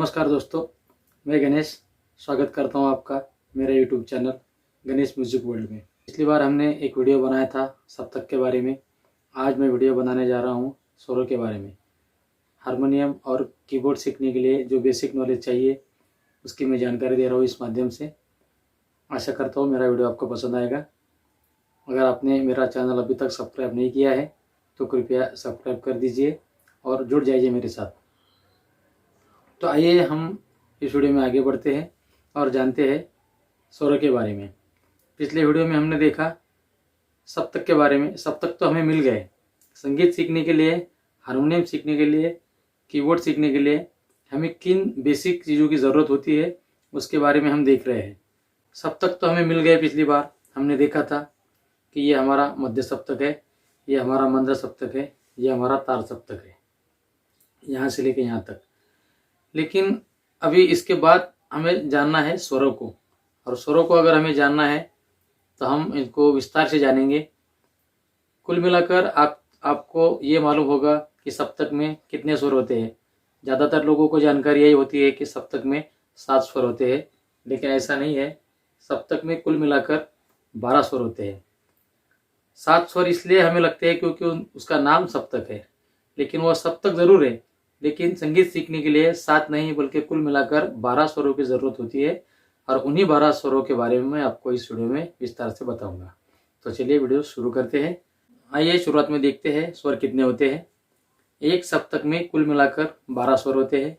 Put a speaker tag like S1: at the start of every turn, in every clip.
S1: नमस्कार दोस्तों, मैं गणेश स्वागत करता हूं आपका मेरे YouTube channel Ganesh music world में। पिछली बार हमने एक वीडियो बनाया था सप्तक के बारे में। आज मैं वीडियो बनाने जा रहा हूं स्वरों के बारे में। हारमोनियम और कीबोर्ड सीखने के लिए जो बेसिक नॉलेज चाहिए उसकी मैं जानकारी दे रहा हूँ इस माध्यम से। आशा करता हूँ मेरा वीडियो आपको पसंद आएगा। अगर आपने मेरा चैनल अभी तक सब्सक्राइब नहीं किया है तो कृपया सब्सक्राइब कर दीजिए और जुड़ जाइए मेरे साथ। तो आइए हम इस वीडियो में आगे बढ़ते हैं और जानते हैं स्वरों के बारे में। पिछले वीडियो में हमने देखा सप्तक के बारे में। सप्तक तो हमें मिल गए। संगीत सीखने के लिए, हारमोनियम सीखने के लिए, कीबोर्ड सीखने के लिए हमें किन बेसिक चीज़ों की ज़रूरत होती है उसके बारे में हम देख रहे हैं। सप्तक तो हमें मिल गए। पिछली बार हमने देखा था कि ये हमारा मध्य सप्तक है, ये हमारा मंद्र सप्तक है, ये हमारा तार सप्तक है, यहाँ से लेके यहाँ तक। लेकिन अभी इसके बाद हमें जानना है स्वरों को, और स्वरों को अगर हमें जानना है तो हम इनको विस्तार से जानेंगे। कुल मिलाकर आपको ये मालूम होगा कि सप्तक में कितने स्वर होते हैं। ज़्यादातर लोगों को जानकारी यही होती है कि सप्तक में 7 स्वर होते हैं, लेकिन ऐसा नहीं है। सप्तक में कुल मिलाकर 12 स्वर होते हैं। 7 स्वर इसलिए हमें लगते हैं क्योंकि उसका नाम सप्तक है, लेकिन वह सप्तक ज़रूर है। लेकिन संगीत सीखने के लिए 7 नहीं बल्कि कुल मिलाकर 12 स्वरों की ज़रूरत होती है, और उन्हीं 12 स्वरों के बारे में मैं आपको इस वीडियो में विस्तार से बताऊंगा। तो चलिए वीडियो शुरू करते हैं। आइए शुरुआत में देखते हैं स्वर कितने होते हैं। एक सप्तक में कुल मिलाकर 12 स्वर होते हैं।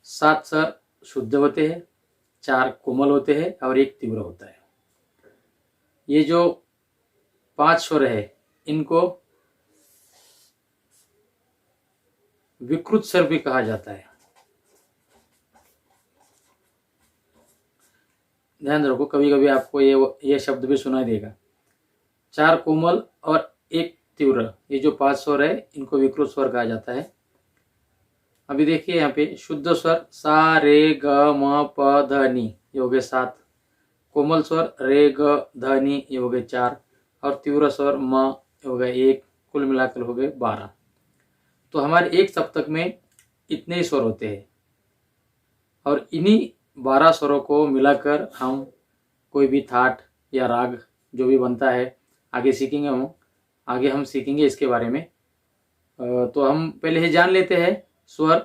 S1: 7 स्वर शुद्ध होते हैं, 4 कोमल होते हैं और 1 तीव्र होता है। ये जो 5 स्वर है इनको विकृत स्वर भी कहा जाता है। ध्यान रखो, कभी कभी आपको ये शब्द भी सुनाई देगा। 4 कोमल और 1 तीव्र, ये जो 5 स्वर है इनको विकृत स्वर कहा जाता है। अभी देखिए यहाँ पे शुद्ध स्वर सा रे ग म प ध नी, ये हो गए 7। कोमल स्वर रे ग ध नी, ये हो गए 4, और तीव्र स्वर म, ये हो गए 1। कुल मिलाकर हो गए 12। तो हमारे एक सप्तक में इतने ही स्वर होते हैं, और इन्हीं 12 स्वरों को मिलाकर हम कोई भी थाट या राग जो भी बनता है आगे सीखेंगे। आगे हम सीखेंगे इसके बारे में। तो हम पहले ही जान लेते हैं स्वर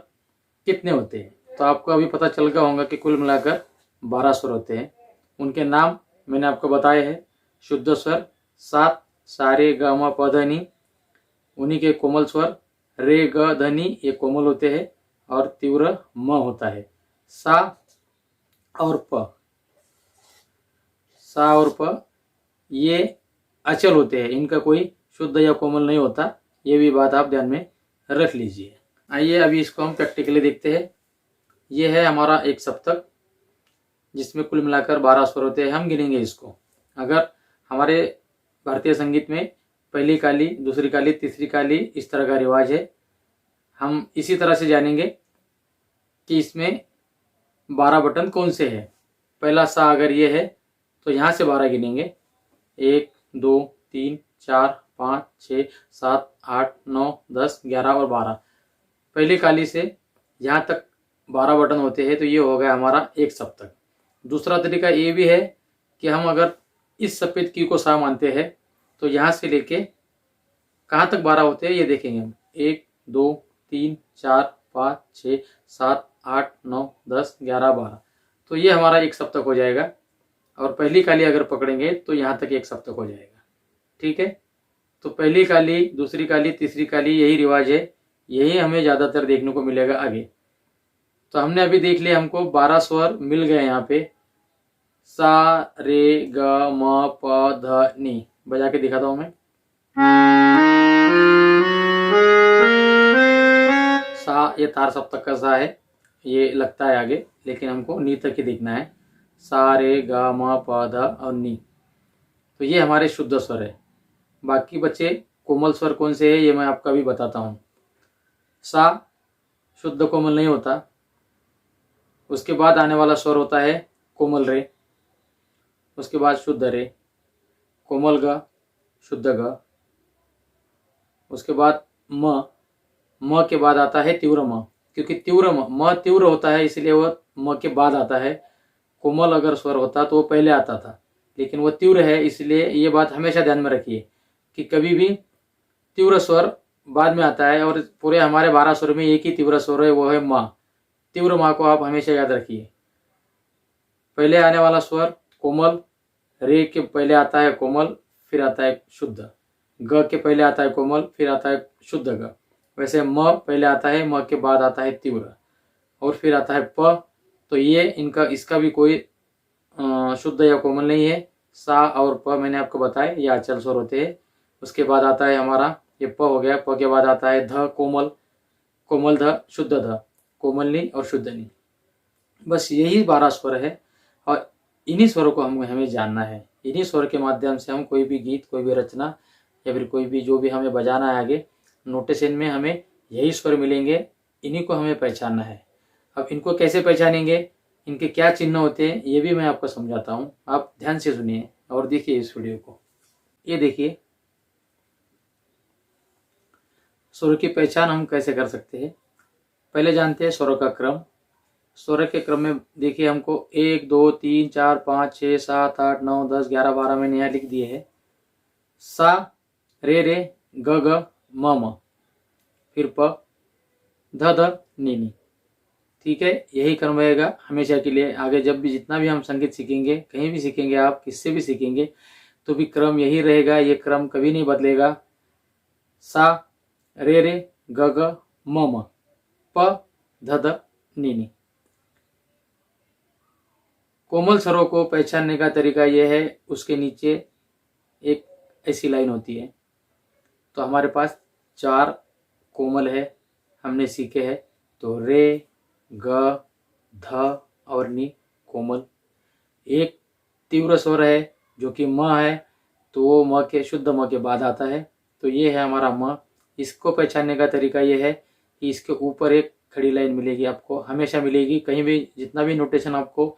S1: कितने होते हैं। तो आपको अभी पता चल गया होगा कि कुल मिलाकर 12 स्वर होते हैं। उनके नाम मैंने आपको बताए हैं। शुद्ध स्वर 7 सा रे ग म प ध नी, उन्हीं के कोमल स्वर रे ग ध नी, ये कोमल होते हैं, और तीव्र म होता है। सा और प, सा और प ये अचल होते हैं, इनका कोई शुद्ध या कोमल नहीं होता। ये भी बात आप ध्यान में रख लीजिए। आइए अभी इसको हम प्रैक्टिकली देखते हैं। ये है हमारा एक सप्तक जिसमें कुल मिलाकर 12 स्वर होते हैं। हम गिनेंगे इसको। अगर हमारे भारतीय संगीत में पहली काली, दूसरी काली, तीसरी काली, इस तरह का रिवाज है। हम इसी तरह से जानेंगे कि इसमें 12 बटन कौन से हैं। पहला सा अगर ये है तो यहाँ से 12 गिनेंगे। 1 2 3 4 5 6 7 8 9 10 11 और 12। पहली काली से यहाँ तक 12 बटन होते हैं। तो ये हो गया हमारा एक सप्तक। दूसरा तरीका ये भी है कि हम अगर इस सफेद की को सा मानते हैं तो यहाँ से लेके कहाँ तक 12 होते हैं ये देखेंगे हम। 1 2 3 4 5 6 7 8 9 10 11 12। तो ये हमारा एक सप्तक हो जाएगा। और पहली काली अगर पकड़ेंगे तो यहाँ तक एक सप्तक हो जाएगा। ठीक है। तो पहली काली, दूसरी काली, तीसरी काली, यही रिवाज है। यही हमें ज़्यादातर देखने को मिलेगा आगे। तो हमने अभी देख लिया, हमको 12 स्वर मिल गए यहाँ पे। सा रे ग म प ध नी। बजा के दिखाता हूँ मैं। सा ये तार सप्तक का सा है, ये लगता है आगे, लेकिन हमको नी तक ही देखना है। सा रे ग म प ध और नी। तो ये हमारे शुद्ध स्वर है। बाकी बचे कोमल स्वर कौन से है ये मैं आपको अभी बताता हूँ। सा शुद्ध कोमल नहीं होता। उसके बाद आने वाला स्वर होता है कोमल रे, उसके बाद शुद्ध रे, कोमल ग, शुद्ध ग, उसके बाद म के बाद आता है तीव्र म, क्योंकि तीव्र म तीव्र होता है इसलिए वो म के बाद आता है। कोमल अगर स्वर होता तो वो पहले आता था, लेकिन वो तीव्र है, इसलिए ये बात हमेशा ध्यान में रखिए कि कभी भी तीव्र स्वर बाद में आता है। और पूरे हमारे 12 स्वर में एक ही तीव्र स्वर है, वो है म। तीव्र म को आप हमेशा याद रखिए। पहले आने वाला स्वर कोमल, रे के पहले आता है कोमल, फिर आता है शुद्ध। ग के पहले आता है कोमल, फिर आता है शुद्ध ग। वैसे म पहले आता है, म के बाद आता है तीव्र, और फिर आता है प। तो ये इसका भी कोई शुद्ध या कोमल नहीं है। सा और प मैंने आपको बताया ये अचल स्वर होते हैं। उसके बाद आता है हमारा ये प हो गया। प के बाद आता है ध कोमल, कोमल ध, शुद्ध ध, कोमल नी और शुद्ध नी। बस यही 12 स्वर है और इन्हीं स्वरों को हमें जानना है। इन्हीं स्वर के माध्यम से हम कोई भी गीत, कोई भी रचना या फिर कोई भी जो भी हमें बजाना है आगे नोटेशन में हमें यही स्वर मिलेंगे, इन्हीं को हमें पहचानना है। अब इनको कैसे पहचानेंगे, इनके क्या चिन्ह होते हैं, ये भी मैं आपको समझाता हूँ। आप ध्यान से सुनिए और देखिए इस वीडियो को। ये देखिए स्वर की पहचान हम कैसे कर सकते हैं। पहले जानते हैं स्वरों का क्रम। स्वर के क्रम में देखिए हमको 1 2 3 4 5 6 7 8 9 10 11 12 मैंने यहाँ लिख दिए है। सा रे रे ग ग म म, फिर प ध ध नी नी। ठीक है, यही क्रम रहेगा हमेशा के लिए। आगे जब भी जितना भी हम संगीत सीखेंगे, कहीं भी सीखेंगे, आप किससे भी सीखेंगे तो भी क्रम यही रहेगा। ये क्रम कभी नहीं बदलेगा। सा रे रे ग ग म म, प ध ध नी नी। कोमल स्वरों को पहचानने का तरीका यह है, उसके नीचे एक ऐसी लाइन होती है। तो हमारे पास 4 कोमल है, हमने सीखे हैं। तो रे ग ध और नी कोमल। एक तीव्र स्वर है जो कि म है, तो वो म के शुद्ध म के बाद आता है। तो ये है हमारा म। इसको पहचानने का तरीका ये है कि इसके ऊपर एक खड़ी लाइन मिलेगी, आपको हमेशा मिलेगी। कहीं भी जितना भी नोटेशन आपको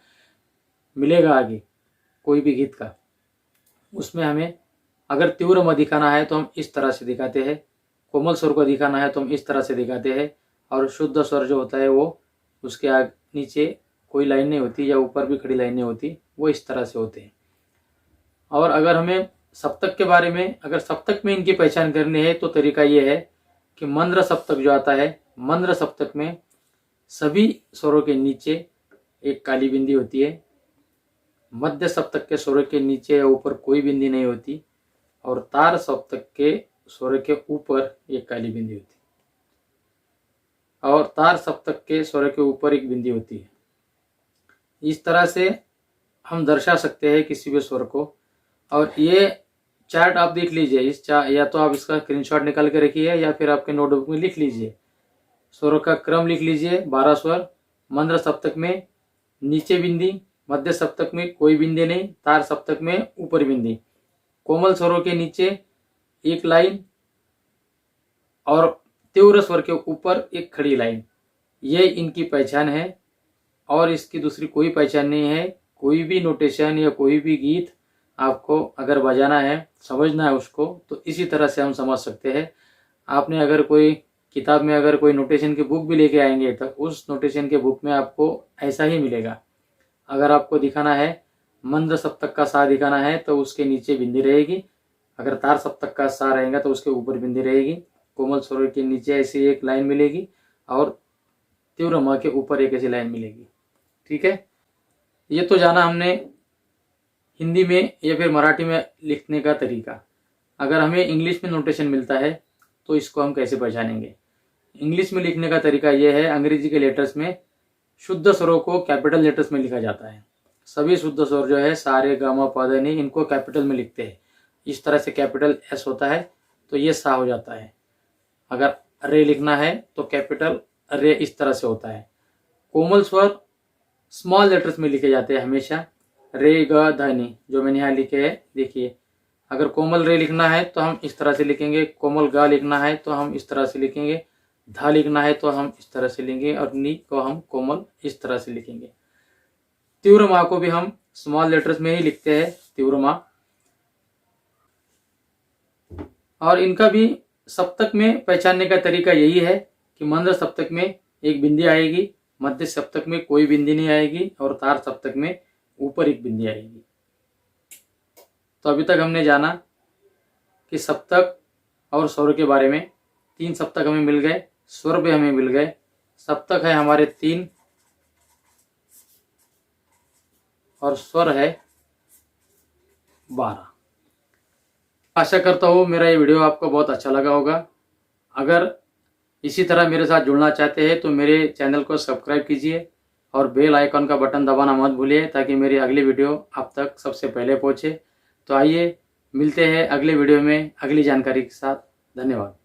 S1: मिलेगा आगे कोई भी गीत का, उसमें हमें अगर तीव्र म दिखाना है तो हम इस तरह से दिखाते हैं, कोमल स्वर को दिखाना है तो हम इस तरह से दिखाते हैं, और शुद्ध स्वर जो होता है वो उसके आगे नीचे कोई लाइन नहीं होती या ऊपर भी खड़ी लाइन नहीं होती, वो इस तरह से होते हैं। और अगर हमें सप्तक के बारे में, अगर सप्तक में इनकी पहचान करनी है तो तरीका ये है कि मंद्र सप्तक जो आता है, मंद्र सप्तक में सभी स्वरों के नीचे एक काली बिंदी होती है। मध्य सप्तक के स्वर के नीचे या ऊपर कोई बिंदी नहीं होती, और तार सप्तक के स्वर के ऊपर एक काली बिंदी होती है, और तार सप्तक के स्वर के ऊपर एक बिंदी होती है। इस तरह से हम दर्शा सकते हैं किसी भी स्वर को। और ये चार्ट आप देख लीजिए, या तो आप इसका स्क्रीनशॉट निकाल के रखिए या फिर आपके नोटबुक में लिख लीजिए। स्वरों का क्रम लिख लीजिए। 12 स्वर। मंद्र सप्तक में नीचे बिंदी, मध्य सप्तक में कोई बिंदी नहीं, तार सप्तक में ऊपर बिंदी, कोमल स्वरों के नीचे एक लाइन और तीव्र स्वर के ऊपर एक खड़ी लाइन। ये इनकी पहचान है और इसकी दूसरी कोई पहचान नहीं है। कोई भी नोटेशन या कोई भी गीत आपको अगर बजाना है, समझना है उसको, तो इसी तरह से हम समझ सकते हैं। आपने अगर कोई किताब में अगर कोई नोटेशन की बुक भी लेके आएंगे तो उस नोटेशन के बुक में आपको ऐसा ही मिलेगा। अगर आपको दिखाना है मंद्र सप्तक का सा दिखाना है तो उसके नीचे बिंदी रहेगी, अगर तार सप्तक का सा रहेगा तो उसके ऊपर बिंदी रहेगी, कोमल स्वर के नीचे ऐसी एक लाइन मिलेगी और तीव्र म के ऊपर एक ऐसी लाइन मिलेगी। ठीक है, ये तो जाना हमने हिंदी में या फिर मराठी में लिखने का तरीका। अगर हमें इंग्लिश में नोटेशन मिलता है तो इसको हम कैसे पहचानेंगे। इंग्लिश में लिखने का तरीका यह है, अंग्रेजी के लेटर्स में शुद्ध स्वरों को कैपिटल लेटर्स में लिखा जाता है। सभी शुद्ध स्वर जो है सा रे ग म प ध नि, इनको कैपिटल में लिखते हैं। इस तरह से कैपिटल एस होता है तो ये सा हो जाता है। अगर रे लिखना है तो कैपिटल रे इस तरह से होता है। कोमल स्वर स्मॉल लेटर्स में लिखे जाते हैं हमेशा, रे ग ध नि, जो मैंने यहाँ लिखे हैं देखिए। अगर कोमल रे लिखना है तो हम इस तरह से लिखेंगे, कोमल ग लिखना है तो हम इस तरह से लिखेंगे, धा लिखना है तो हम इस तरह से लिखेंगे, और नी को हम कोमल इस तरह से लिखेंगे। तीव्र माँ को भी हम स्मॉल लेटर्स में ही लिखते हैं, तीव्र माँ। और इनका भी सप्तक में पहचानने का तरीका यही है कि मंद्र सप्तक में एक बिंदी आएगी, मध्य सप्तक में कोई बिंदी नहीं आएगी और तार सप्तक में ऊपर एक बिंदी आएगी। तो अभी तक हमने जाना कि सप्तक और स्वर के बारे में। 3 सप्तक हमें मिल गए, स्वर भी हमें मिल गए। सप्तक है हमारे 3 और स्वर है 12। आशा करता हूँ मेरा ये वीडियो आपको बहुत अच्छा लगा होगा। अगर इसी तरह मेरे साथ जुड़ना चाहते हैं तो मेरे चैनल को सब्सक्राइब कीजिए और बेल आइकॉन का बटन दबाना मत भूलिए, ताकि मेरी अगली वीडियो आप तक सबसे पहले पहुँचे। तो आइए मिलते हैं अगले वीडियो में अगली जानकारी के साथ। धन्यवाद।